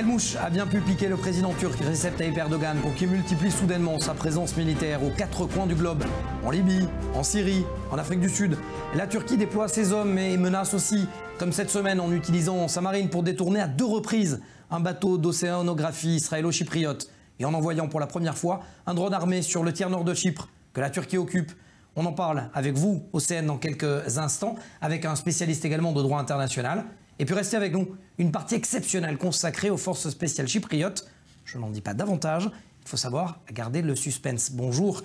mouche a bien pu piquer le président turc Recep Tayyip Erdogan pour qu'il multiplie soudainement sa présence militaire aux 4 coins du globe, en Libye, en Syrie, en Afrique du Sud. La Turquie déploie ses hommes et menace aussi, comme cette semaine en utilisant sa marine pour détourner à 2 reprises un bateau d'océanographie israélo-chypriote et en envoyant pour la première fois un drone armé sur le tiers nord de Chypre que la Turquie occupe. On en parle avec vous, Océane, dans quelques instants, avec un spécialiste également de droit international. Et puis restez avec nous, une partie exceptionnelle consacrée aux forces spéciales chypriotes. Je n'en dis pas davantage, il faut savoir garder le suspense. Bonjour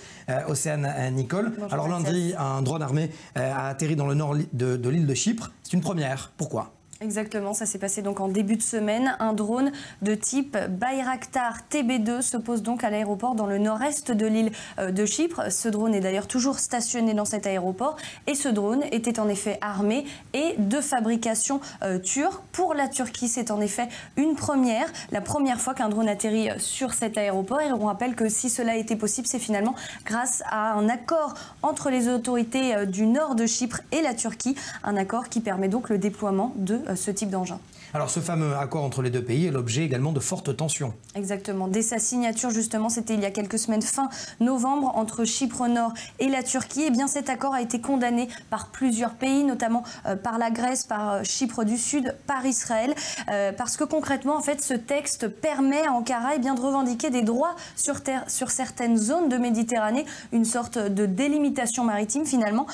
Océane Nicole. Bonjour, alors lundi, un drone armé a atterri dans le nord de l'île de Chypre. C'est une première, pourquoi ? Exactement, ça s'est passé donc en début de semaine. Un drone de type Bayraktar TB2 se pose donc à l'aéroport dans le nord-est de l'île de Chypre. Ce drone est d'ailleurs toujours stationné dans cet aéroport et ce drone était en effet armé et de fabrication turque. Pour la Turquie, c'est en effet une première, la première fois qu'un drone atterrit sur cet aéroport. Et on rappelle que si cela était possible, c'est finalement grâce à un accord entre les autorités du nord de Chypre et la Turquie, un accord qui permet donc le déploiement de ce type d'engin. Alors ce fameux accord entre les deux pays est l'objet également de fortes tensions. Exactement. Dès sa signature, justement, c'était il y a quelques semaines, fin novembre, entre Chypre Nord et la Turquie. Eh bien, cet accord a été condamné par plusieurs pays, notamment par la Grèce, par Chypre du Sud, par Israël, parce que concrètement, en fait, ce texte permet à Ankara de revendiquer des droits sur certaines zones de Méditerranée, une sorte de délimitation maritime finalement.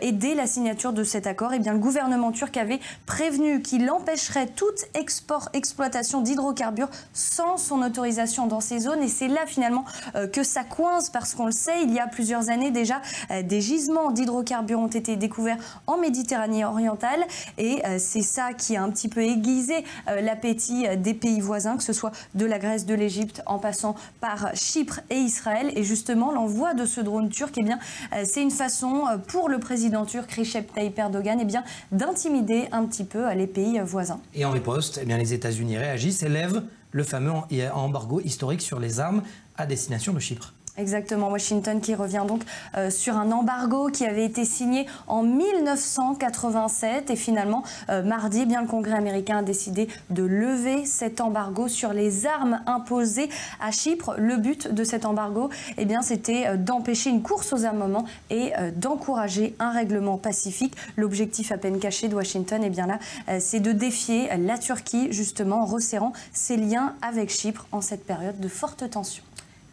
Et dès la signature de cet accord, eh bien, le gouvernement turc avait prévenu qu'il empêcherait toute exploitation d'hydrocarbures sans son autorisation dans ces zones. Et c'est là finalement que ça coince, parce qu'on le sait, il y a plusieurs années déjà, des gisements d'hydrocarbures ont été découverts en Méditerranée orientale. Et c'est ça qui a un petit peu aiguisé l'appétit des pays voisins, que ce soit de la Grèce, de l'Égypte, en passant par Chypre et Israël. Et justement, l'envoi de ce drone turc, eh bien, c'est une façon pour le président turc Recep Tayyip Erdogan, eh bien, d'intimider un petit peu les pays voisins. Et en riposte, eh bien, les États-Unis réagissent et lèvent le fameux embargo historique sur les armes à destination de Chypre. Exactement, Washington qui revient donc sur un embargo qui avait été signé en 1987 et finalement mardi, eh bien, le Congrès américain a décidé de lever cet embargo sur les armes imposées à Chypre. Le but de cet embargo, eh bien, c'était d'empêcher une course aux armements et d'encourager un règlement pacifique. L'objectif à peine caché de Washington, eh bien là, c'est de défier la Turquie justement en resserrant ses liens avec Chypre en cette période de forte tension.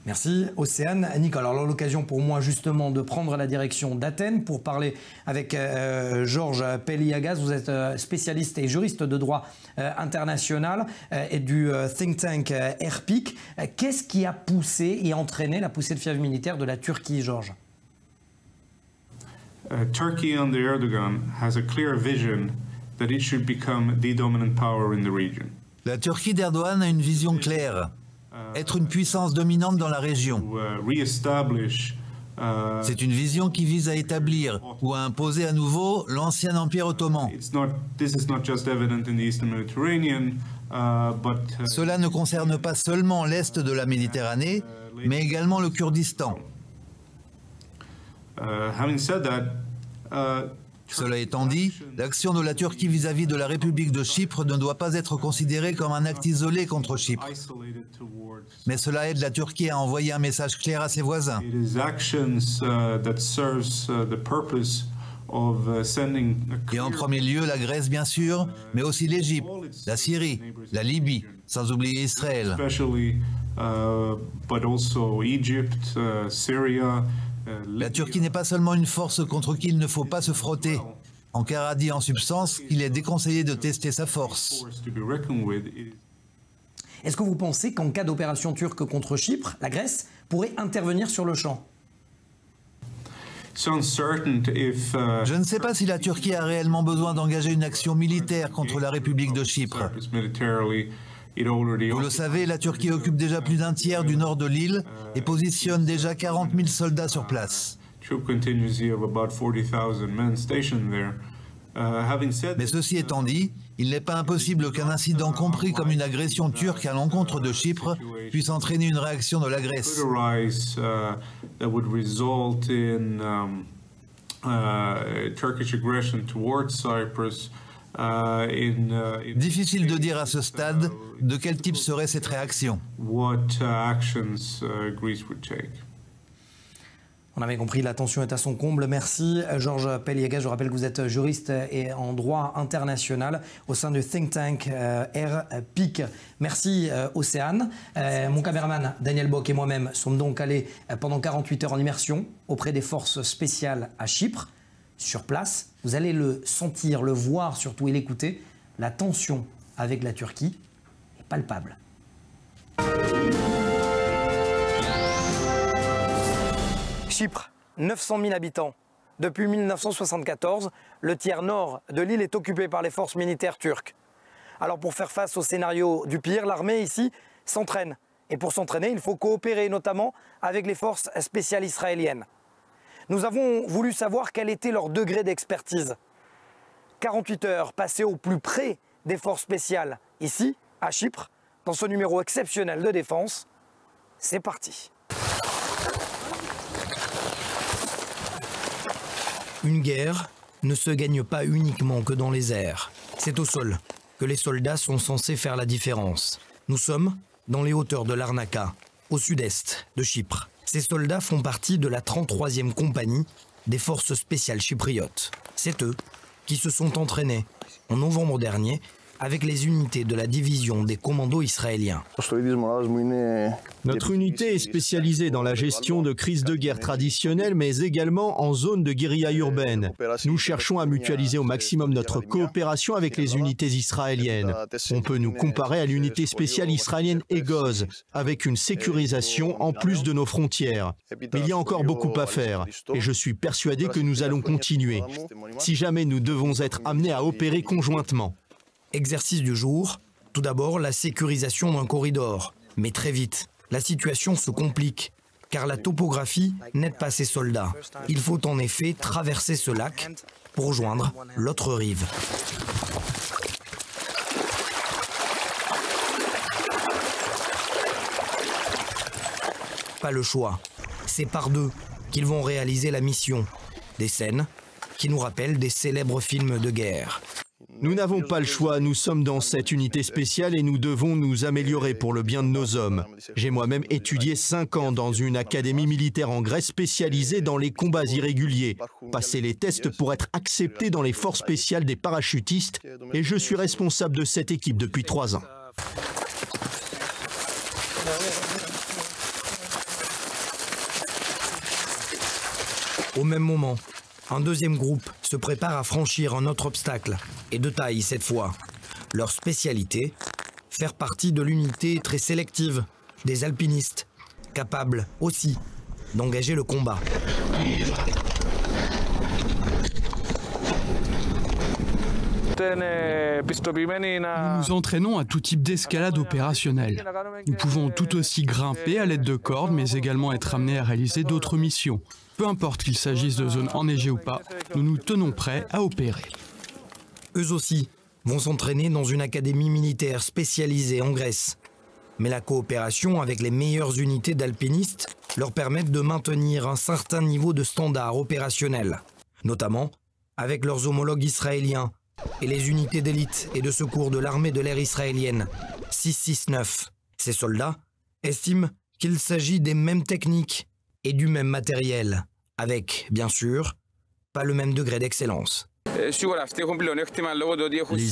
Merci Océane Nicole. Alors l'occasion pour moi justement de prendre la direction d'Athènes pour parler avec Georges Peliagas. Vous êtes spécialiste et juriste de droit international et du think tank ERPIC. Qu'est-ce qui a poussé et entraîné la poussée de fièvre militaire de la Turquie, Georges? Turkey under Erdogan has a clear vision that it should become the dominant power in the region. La Turquie d'Erdogan a une vision claire. Être une puissance dominante dans la région. C'est une vision qui vise à établir ou à imposer à nouveau l'ancien empire ottoman. Cela ne concerne pas seulement l'est de la Méditerranée, mais également le Kurdistan. Cela étant dit, l'action de la Turquie vis-à-vis de la République de Chypre ne doit pas être considérée comme un acte isolé contre Chypre. Mais cela aide la Turquie à envoyer un message clair à ses voisins. Et en premier lieu, la Grèce, bien sûr, mais aussi l'Égypte, la Syrie, la Libye, sans oublier Israël. La Turquie n'est pas seulement une force contre qui il ne faut pas se frotter. Ankara dit en substance qu'il est déconseillé de tester sa force. Est-ce que vous pensez qu'en cas d'opération turque contre Chypre, la Grèce pourrait intervenir sur le champ? Je ne sais pas si la Turquie a réellement besoin d'engager une action militaire contre la République de Chypre. Vous le savez, la Turquie occupe déjà plus d'un tiers du nord de l'île et positionne déjà 40 000 soldats sur place. Mais ceci étant dit, il n'est pas impossible qu'un incident compris comme une agression turque à l'encontre de Chypre puisse entraîner une réaction de la Grèce. Difficile de dire à ce stade de quel type serait cette réaction. On avait compris, la tension est à son comble. Merci Georges Peliaga. Je rappelle que vous êtes juriste et en droit international au sein du think tank RPIC. Merci Océane. Mon caméraman Daniel Bock et moi-même sommes donc allés pendant 48 heures en immersion auprès des forces spéciales à Chypre. Sur place, vous allez le sentir, le voir surtout et l'écouter. La tension avec la Turquie est palpable. Chypre, 900 000 habitants. Depuis 1974, le tiers nord de l'île est occupé par les forces militaires turques. Alors pour faire face au scénario du pire, l'armée ici s'entraîne. Et pour s'entraîner, il faut coopérer notamment avec les forces spéciales israéliennes. Nous avons voulu savoir quel était leur degré d'expertise. 48 heures passées au plus près des forces spéciales, ici, à Chypre, dans ce numéro exceptionnel de défense. C'est parti. Une guerre ne se gagne pas uniquement que dans les airs. C'est au sol que les soldats sont censés faire la différence. Nous sommes dans les hauteurs de Larnaca, au sud-est de Chypre. Ces soldats font partie de la 33e compagnie des forces spéciales chypriotes. C'est eux qui se sont entraînés en novembre dernier avec les unités de la division des commandos israéliens. Notre unité est spécialisée dans la gestion de crises de guerre traditionnelles, mais également en zone de guérilla urbaine. Nous cherchons à mutualiser au maximum notre coopération avec les unités israéliennes. On peut nous comparer à l'unité spéciale israélienne Egoz, avec une sécurisation en plus de nos frontières. Mais il y a encore beaucoup à faire, et je suis persuadé que nous allons continuer, si jamais nous devons être amenés à opérer conjointement. Exercice du jour, tout d'abord la sécurisation d'un corridor. Mais très vite, la situation se complique, car la topographie n'aide pas ces soldats. Il faut en effet traverser ce lac pour rejoindre l'autre rive. Pas le choix, c'est par deux qu'ils vont réaliser la mission. Des scènes qui nous rappellent des célèbres films de guerre. Nous n'avons pas le choix, nous sommes dans cette unité spéciale et nous devons nous améliorer pour le bien de nos hommes. J'ai moi-même étudié 5 ans dans une académie militaire en Grèce spécialisée dans les combats irréguliers, passé les tests pour être accepté dans les forces spéciales des parachutistes et je suis responsable de cette équipe depuis 3 ans. Au même moment, un deuxième groupe se prépare à franchir un autre obstacle, et de taille cette fois. Leur spécialité, faire partie de l'unité très sélective des alpinistes, capables aussi d'engager le combat. Nous nous entraînons à tout type d'escalade opérationnelle. Nous pouvons tout aussi grimper à l'aide de cordes, mais également être amenés à réaliser d'autres missions. Peu importe qu'il s'agisse de zones enneigées ou pas, nous nous tenons prêts à opérer. Eux aussi vont s'entraîner dans une académie militaire spécialisée en Grèce. Mais la coopération avec les meilleures unités d'alpinistes leur permet de maintenir un certain niveau de standard opérationnel, notamment avec leurs homologues israéliens et les unités d'élite et de secours de l'armée de l'air israélienne, 669. Ces soldats estiment qu'il s'agit des mêmes techniques et du même matériel, avec, bien sûr, pas le même degré d'excellence. Les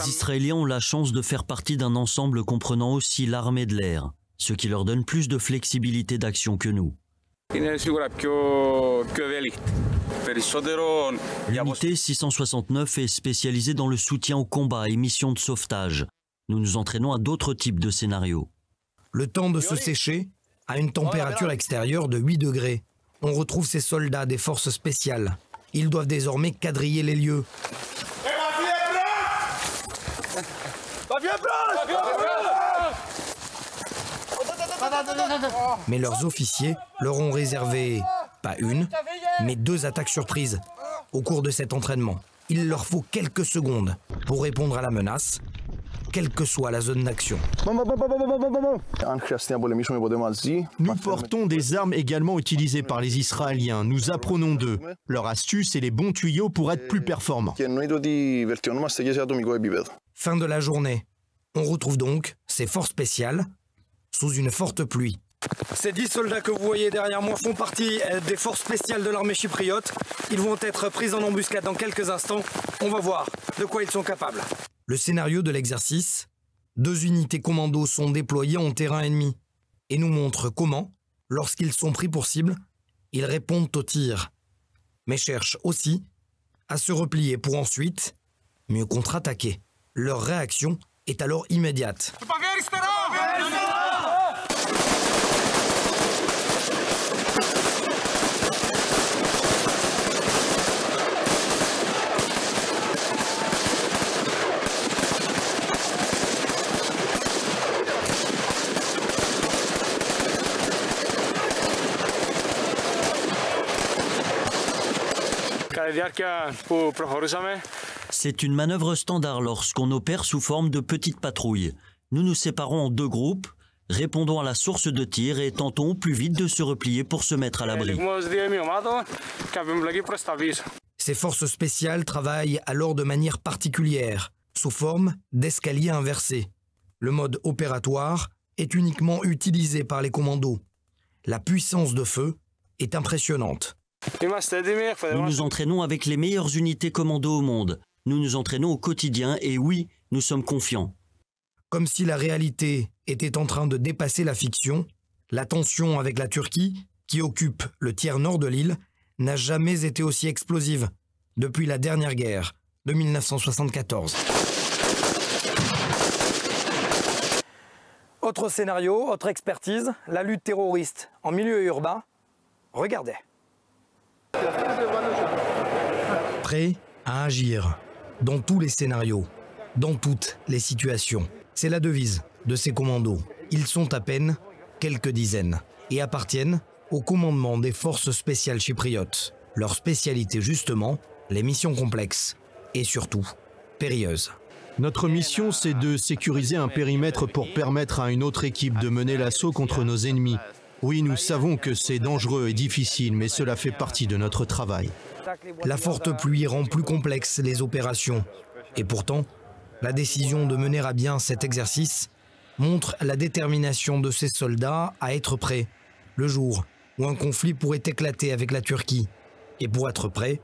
Israéliens ont la chance de faire partie d'un ensemble comprenant aussi l'armée de l'air, ce qui leur donne plus de flexibilité d'action que nous. L'unité 669 est spécialisée dans le soutien au combat et missions de sauvetage. Nous nous entraînons à d'autres types de scénarios. Le temps de se sécher à une température extérieure de 8 degrés. On retrouve ces soldats des forces spéciales. Ils doivent désormais quadriller les lieux. Mais leurs officiers leur ont réservé, pas une, mais 2 attaques surprises au cours de cet entraînement. Il leur faut quelques secondes pour répondre à la menace quelle que soit la zone d'action. Nous portons des armes également utilisées par les Israéliens. Nous apprenons d'eux. Leur astuce et les bons tuyaux pour être plus performants. Fin de la journée. On retrouve donc ces forces spéciales sous une forte pluie. Ces 10 soldats que vous voyez derrière moi font partie des forces spéciales de l'armée chypriote. Ils vont être pris en embuscade dans quelques instants. On va voir de quoi ils sont capables. Le scénario de l'exercice, 2 unités commando sont déployées en terrain ennemi et nous montre comment, lorsqu'ils sont pris pour cible, ils répondent au tir, mais cherchent aussi à se replier pour ensuite mieux contre-attaquer. Leur réaction est alors immédiate. C'est une manœuvre standard lorsqu'on opère sous forme de petites patrouilles. Nous nous séparons en 2 groupes, répondons à la source de tir et tentons au plus vite de se replier pour se mettre à l'abri. Ces forces spéciales travaillent alors de manière particulière, sous forme d'escalier inversé. Le mode opératoire est uniquement utilisé par les commandos. La puissance de feu est impressionnante. Nous nous entraînons avec les meilleures unités commando au monde. Nous nous entraînons au quotidien et oui, nous sommes confiants. Comme si la réalité était en train de dépasser la fiction, la tension avec la Turquie, qui occupe le tiers nord de l'île, n'a jamais été aussi explosive depuis la dernière guerre de 1974. Autre scénario, autre expertise, la lutte terroriste en milieu urbain. Regardez. Prêt à agir dans tous les scénarios, dans toutes les situations. C'est la devise de ces commandos. Ils sont à peine quelques dizaines et appartiennent au commandement des forces spéciales chypriotes. Leur spécialité justement, les missions complexes et surtout périlleuses. Notre mission, c'est de sécuriser un périmètre pour permettre à une autre équipe de mener l'assaut contre nos ennemis. Oui, nous savons que c'est dangereux et difficile, mais cela fait partie de notre travail. La forte pluie rend plus complexes les opérations. Et pourtant, la décision de mener à bien cet exercice montre la détermination de ces soldats à être prêts le jour où un conflit pourrait éclater avec la Turquie. Et pour être prêt,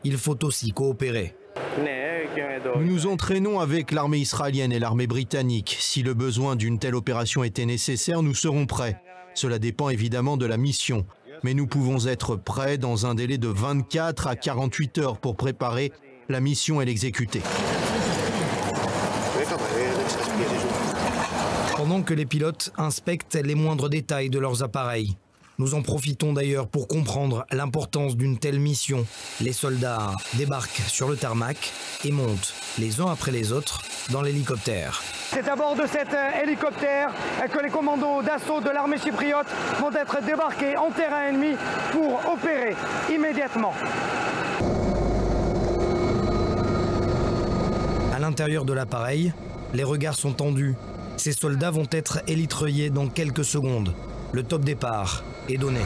il faut aussi coopérer. Nous nous entraînons avec l'armée israélienne et l'armée britannique. Si le besoin d'une telle opération était nécessaire, nous serons prêts. Cela dépend évidemment de la mission, mais nous pouvons être prêts dans un délai de 24 à 48 heures pour préparer la mission et l'exécuter. Pendant que les pilotes inspectent les moindres détails de leurs appareils, nous en profitons d'ailleurs pour comprendre l'importance d'une telle mission. Les soldats débarquent sur le tarmac et montent les uns après les autres dans l'hélicoptère. C'est à bord de cet hélicoptère que les commandos d'assaut de l'armée chypriote vont être débarqués en terrain ennemi pour opérer immédiatement. À l'intérieur de l'appareil, les regards sont tendus. Ces soldats vont être élitreillés dans quelques secondes. Le top départ est donné.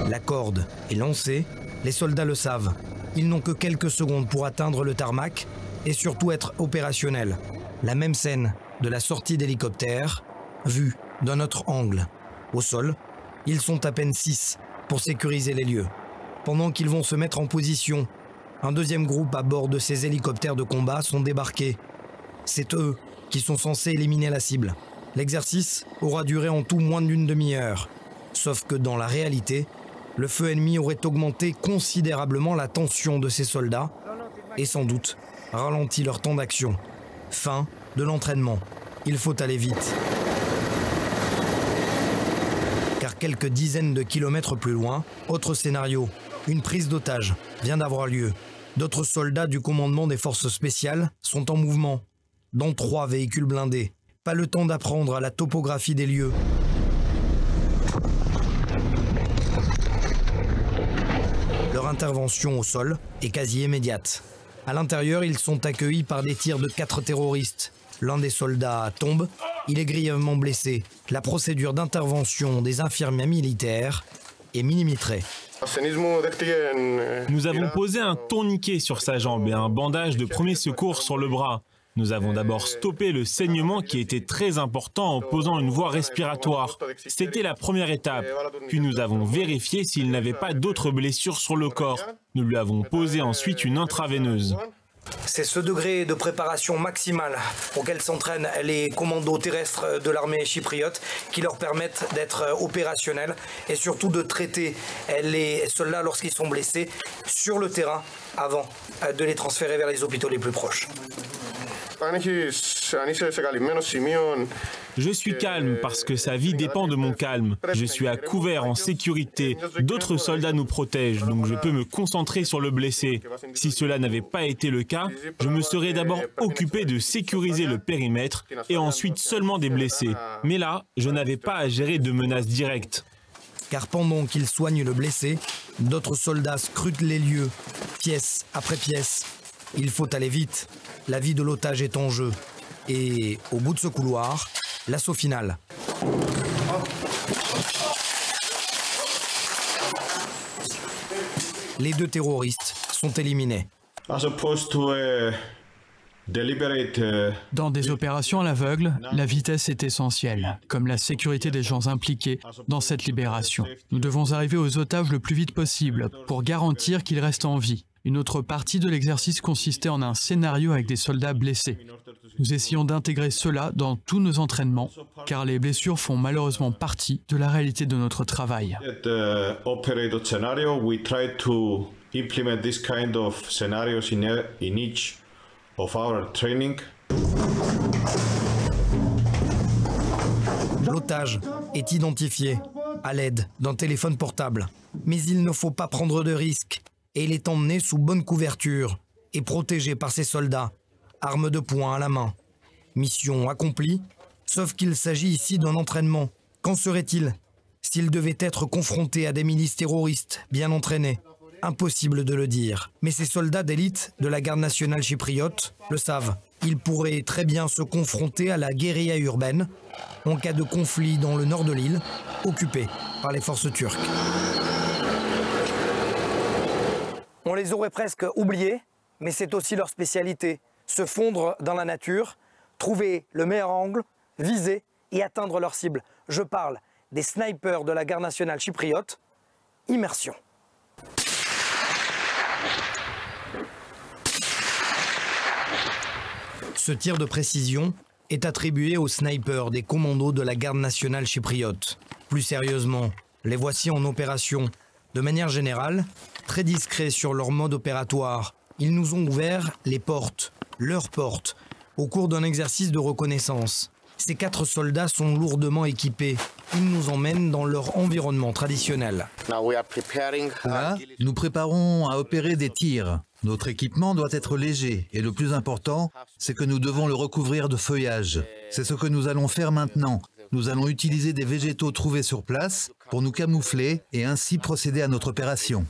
La corde est lancée, les soldats le savent. Ils n'ont que quelques secondes pour atteindre le tarmac et surtout être opérationnels. La même scène de la sortie d'hélicoptère, vue d'un autre angle. Au sol, ils sont à peine 6 pour sécuriser les lieux. Pendant qu'ils vont se mettre en position, un deuxième groupe à bord de ces hélicoptères de combat sont débarqués. C'est eux qui sont censés éliminer la cible. L'exercice aura duré en tout moins d'une demi-heure. Sauf que dans la réalité, le feu ennemi aurait augmenté considérablement la tension de ces soldats et sans doute ralenti leur temps d'action. Fin de l'entraînement. Il faut aller vite. Car quelques dizaines de kilomètres plus loin, autre scénario, une prise d'otage vient d'avoir lieu. D'autres soldats du commandement des forces spéciales sont en mouvement, dans 3 véhicules blindés. Pas le temps d'apprendre la topographie des lieux. Leur intervention au sol est quasi immédiate. À l'intérieur, ils sont accueillis par des tirs de 4 terroristes. L'un des soldats tombe, il est grièvement blessé. La procédure d'intervention des infirmiers militaires est millimétrée. Nous avons posé un tourniquet sur sa jambe et un bandage de premier secours sur le bras. Nous avons d'abord stoppé le saignement qui était très important en posant une voie respiratoire. C'était la première étape. Puis nous avons vérifié s'il n'avait pas d'autres blessures sur le corps. Nous lui avons posé ensuite une intraveineuse. C'est ce degré de préparation maximale auquel s'entraînent les commandos terrestres de l'armée chypriote qui leur permettent d'être opérationnels et surtout de traiter les soldats lorsqu'ils sont blessés sur le terrain avant de les transférer vers les hôpitaux les plus proches. Je suis calme parce que sa vie dépend de mon calme. Je suis à couvert, en sécurité. D'autres soldats nous protègent, donc je peux me concentrer sur le blessé. Si cela n'avait pas été le cas, je me serais d'abord occupé de sécuriser le périmètre et ensuite seulement des blessés. Mais là, je n'avais pas à gérer de menaces directes. Car pendant qu'ils soignent le blessé, d'autres soldats scrutent les lieux, pièce après pièce. Il faut aller vite. La vie de l'otage est en jeu. Et au bout de ce couloir, l'assaut final. Les 2 terroristes sont éliminés. Dans des opérations à l'aveugle, la vitesse est essentielle, comme la sécurité des gens impliqués dans cette libération. Nous devons arriver aux otages le plus vite possible pour garantir qu'ils restent en vie. Une autre partie de l'exercice consistait en un scénario avec des soldats blessés. Nous essayons d'intégrer cela dans tous nos entraînements, car les blessures font malheureusement partie de la réalité de notre travail. L'otage est identifié à l'aide d'un téléphone portable. Mais il ne faut pas prendre de risques. Et il est emmené sous bonne couverture et protégé par ses soldats, armes de poing à la main. Mission accomplie, sauf qu'il s'agit ici d'un entraînement. Qu'en serait-il s'il devait être confronté à des milices terroristes bien entraînées? Impossible de le dire. Mais ces soldats d'élite de la garde nationale chypriote le savent. Ils pourraient très bien se confronter à la guérilla urbaine en cas de conflit dans le nord de l'île, occupé par les forces turques. On les aurait presque oubliés, mais c'est aussi leur spécialité. Se fondre dans la nature, trouver le meilleur angle, viser et atteindre leur cible. Je parle des snipers de la garde nationale chypriote. Immersion. Ce tir de précision est attribué aux snipers des commandos de la garde nationale chypriote. Plus sérieusement, les voici en opération. De manière générale, très discrets sur leur mode opératoire, ils nous ont ouvert les portes, leurs portes, au cours d'un exercice de reconnaissance. Ces 4 soldats sont lourdement équipés. Ils nous emmènent dans leur environnement traditionnel. Là, nous préparons à opérer des tirs. Notre équipement doit être léger et le plus important, c'est que nous devons le recouvrir de feuillage. C'est ce que nous allons faire maintenant. Nous allons utiliser des végétaux trouvés sur place pour nous camoufler et ainsi procéder à notre opération.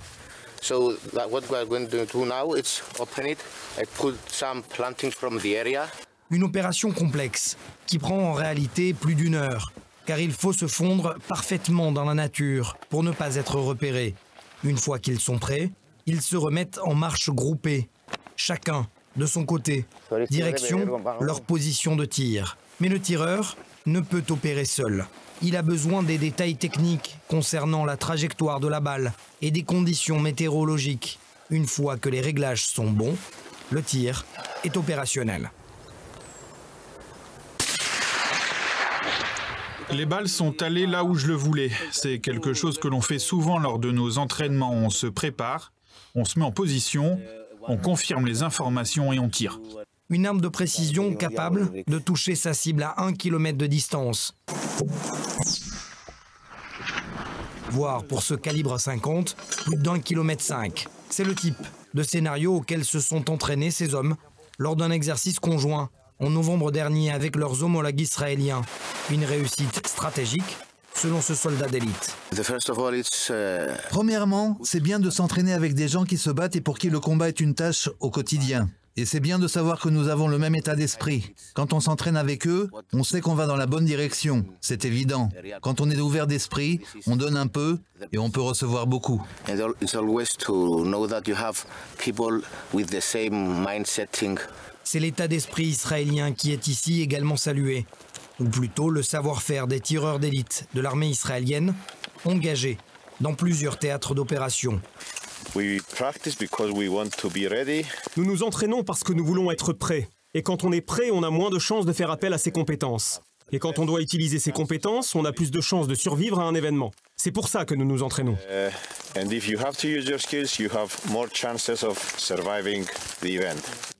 Une opération complexe qui prend en réalité plus d'1 heure, car il faut se fondre parfaitement dans la nature pour ne pas être repéré. Une fois qu'ils sont prêts, ils se remettent en marche groupée, chacun de son côté, direction leur position de tir. Mais le tireur ne peut opérer seul. Il a besoin des détails techniques concernant la trajectoire de la balle et des conditions météorologiques. Une fois que les réglages sont bons, le tir est opérationnel. Les balles sont allées là où je le voulais. C'est quelque chose que l'on fait souvent lors de nos entraînements. On se prépare, on se met en position, on confirme les informations et on tire. Une arme de précision capable de toucher sa cible à 1 km de distance. Voire pour ce calibre 50, plus d'1,5 km. C'est le type de scénario auquel se sont entraînés ces hommes lors d'un exercice conjoint en novembre dernier avec leurs homologues israéliens. Une réussite stratégique selon ce soldat d'élite. Premièrement, c'est bien de s'entraîner avec des gens qui se battent et pour qui le combat est une tâche au quotidien. Et c'est bien de savoir que nous avons le même état d'esprit. Quand on s'entraîne avec eux, on sait qu'on va dans la bonne direction. C'est évident. Quand on est ouvert d'esprit, on donne un peu et on peut recevoir beaucoup. C'est l'état d'esprit israélien qui est ici également salué. Ou plutôt le savoir-faire des tireurs d'élite de l'armée israélienne, engagés dans plusieurs théâtres d'opération. Nous nous entraînons parce que nous voulons être prêts. Et quand on est prêt, on a moins de chances de faire appel à ses compétences. Et quand on doit utiliser ses compétences, on a plus de chances de survivre à un événement. C'est pour ça que nous nous entraînons.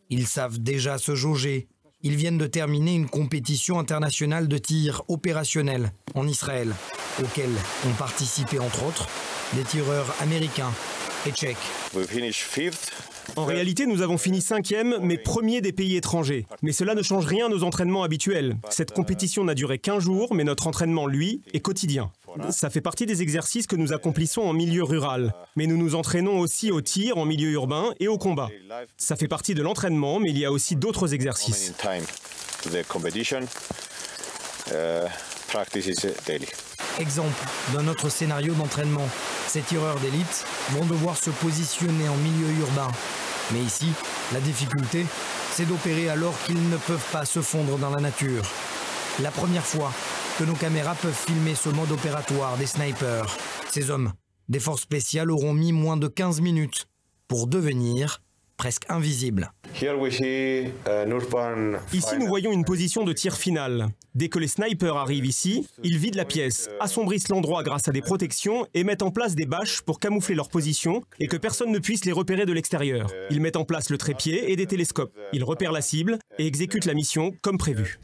Ils savent déjà se jauger. Ils viennent de terminer une compétition internationale de tir opérationnel en Israël, auquel ont participé entre autres des tireurs américains et tchèques. En réalité, nous avons fini 5e, mais premier des pays étrangers. Mais cela ne change rien à nos entraînements habituels. Cette compétition n'a duré qu'1 jour, mais notre entraînement, lui, est quotidien. Ça fait partie des exercices que nous accomplissons en milieu rural. Mais nous nous entraînons aussi au tir en milieu urbain et au combat. Ça fait partie de l'entraînement, mais il y a aussi d'autres exercices. Exemple d'un autre scénario d'entraînement. Ces tireurs d'élite vont devoir se positionner en milieu urbain. Mais ici, la difficulté, c'est d'opérer alors qu'ils ne peuvent pas se fondre dans la nature. La première fois que nos caméras peuvent filmer ce mode opératoire des snipers. Ces hommes des forces spéciales auront mis moins de 15 minutes pour devenir presque invisibles. Ici, nous voyons une position de tir finale. Dès que les snipers arrivent ici, ils vident la pièce, assombrissent l'endroit grâce à des protections et mettent en place des bâches pour camoufler leur position et que personne ne puisse les repérer de l'extérieur. Ils mettent en place le trépied et des télescopes. Ils repèrent la cible et exécutent la mission comme prévu.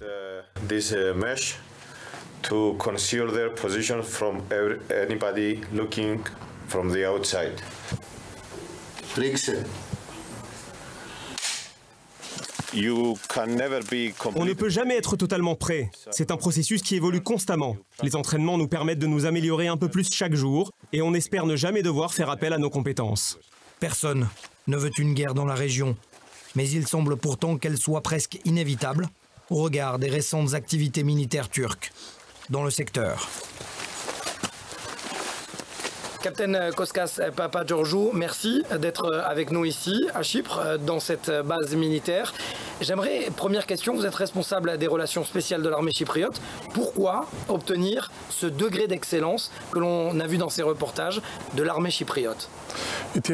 On ne peut jamais être totalement prêt. C'est un processus qui évolue constamment. Les entraînements nous permettent de nous améliorer un peu plus chaque jour et on espère ne jamais devoir faire appel à nos compétences. Personne ne veut une guerre dans la région, mais il semble pourtant qu'elle soit presque inévitable au regard des récentes activités militaires turques dans le secteur. Capitaine Koskas Papageorgiou, merci d'être avec nous ici, à Chypre, dans cette base militaire. J'aimerais, première question, vous êtes responsable des relations spéciales de l'armée chypriote. Pourquoi obtenir ce degré d'excellence que l'on a vu dans ces reportages de l'armée chypriote ? Notre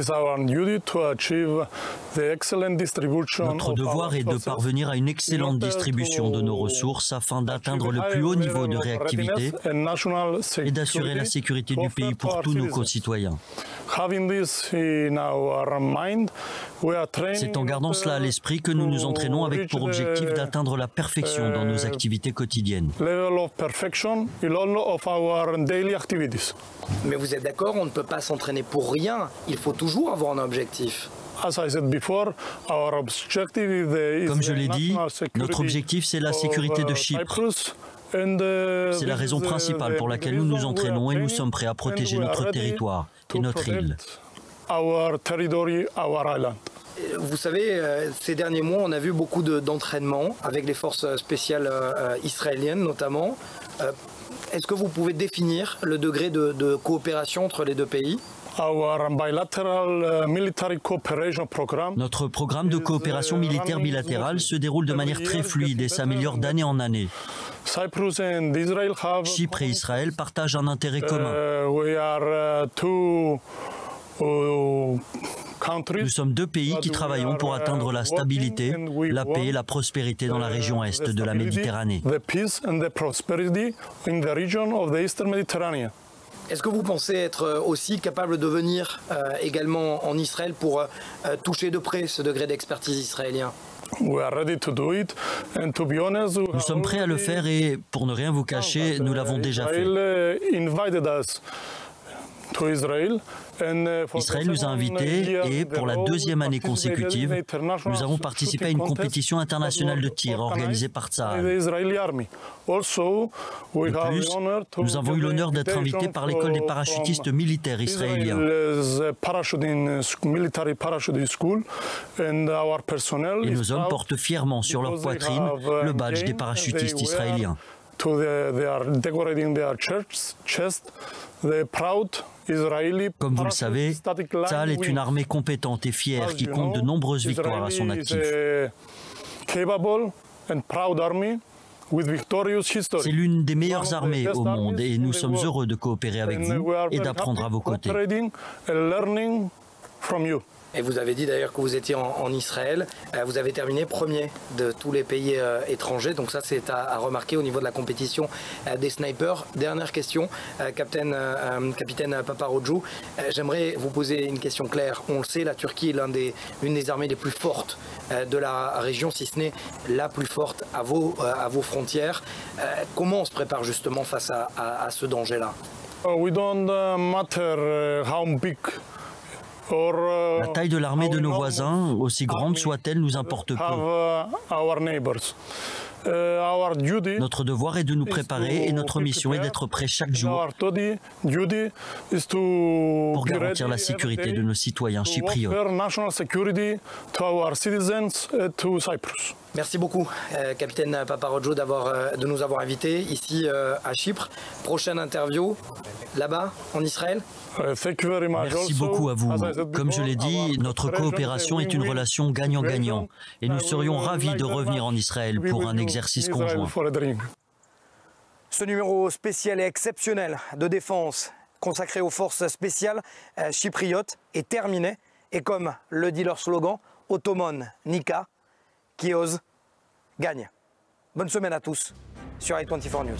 devoir est de parvenir à une excellente distribution de nos ressources afin d'atteindre le plus haut niveau de réactivité et d'assurer la sécurité du pays pour tous nos concitoyens. C'est en gardant cela à l'esprit que nous nous entraînons avec pour objectif d'atteindre la perfection dans nos activités quotidiennes. Mais vous êtes d'accord, on ne peut pas s'entraîner pour rien, il faut toujours avoir un objectif. Comme je l'ai dit, notre objectif c'est la sécurité de Chypre. C'est la raison principale pour laquelle nous nous entraînons et nous sommes prêts à protéger notre territoire et notre île. Vous savez, ces derniers mois, on a vu beaucoup d'entraînements avec les forces spéciales israéliennes notamment. Est-ce que vous pouvez définir le degré de coopération entre les deux pays ? Notre programme de coopération militaire bilatérale se déroule de manière très fluide et s'améliore d'année en année. Chypre et Israël partagent un intérêt commun. Nous sommes deux pays qui travaillons pour atteindre la stabilité, la paix et la prospérité dans la région est de la Méditerranée. Est-ce que vous pensez être aussi capable de venir également en Israël pour toucher de près ce degré d'expertise israélien ? Nous sommes prêts à le faire et, pour ne rien vous cacher, nous l'avons déjà fait. Israël nous a invités et, pour la deuxième année consécutive, nous avons participé à une compétition internationale de tir organisée par Tsahal. De plus, nous avons eu l'honneur d'être invités par l'école des parachutistes militaires israéliens. Et nos hommes portent fièrement sur leur poitrine le badge des parachutistes israéliens. Comme vous le savez, Tsahal est une armée compétente et fière qui compte de nombreuses victoires à son actif. C'est l'une des meilleures armées au monde et nous sommes heureux de coopérer avec vous et d'apprendre à vos côtés. Et vous avez dit d'ailleurs que vous étiez en Israël. Vous avez terminé premier de tous les pays étrangers. Donc ça, c'est à remarquer au niveau de la compétition des snipers. Dernière question, capitaine Paparodjou. J'aimerais vous poser une question claire. On le sait, la Turquie est l'une des armées les plus fortes de la région, si ce n'est la plus forte à vos frontières. Comment on se prépare justement face à ce danger-là? La taille de l'armée de nos voisins, aussi grande soit-elle, nous importe peu. Notre devoir est de nous préparer et notre mission est d'être prêts chaque jour pour garantir la sécurité de nos citoyens chypriotes. Merci beaucoup, capitaine Paparodjou, de nous avoir invités ici à Chypre. Prochaine interview, là-bas, en Israël. Merci beaucoup à vous. Comme je l'ai dit, notre coopération est une relation gagnant-gagnant et nous serions ravis de revenir en Israël pour un exercice conjoint. Ce numéro spécial et exceptionnel de défense consacré aux forces spéciales chypriotes est terminé. Et comme le dit leur slogan, Otomon Nika, qui ose, gagne. Bonne semaine à tous sur i24 News.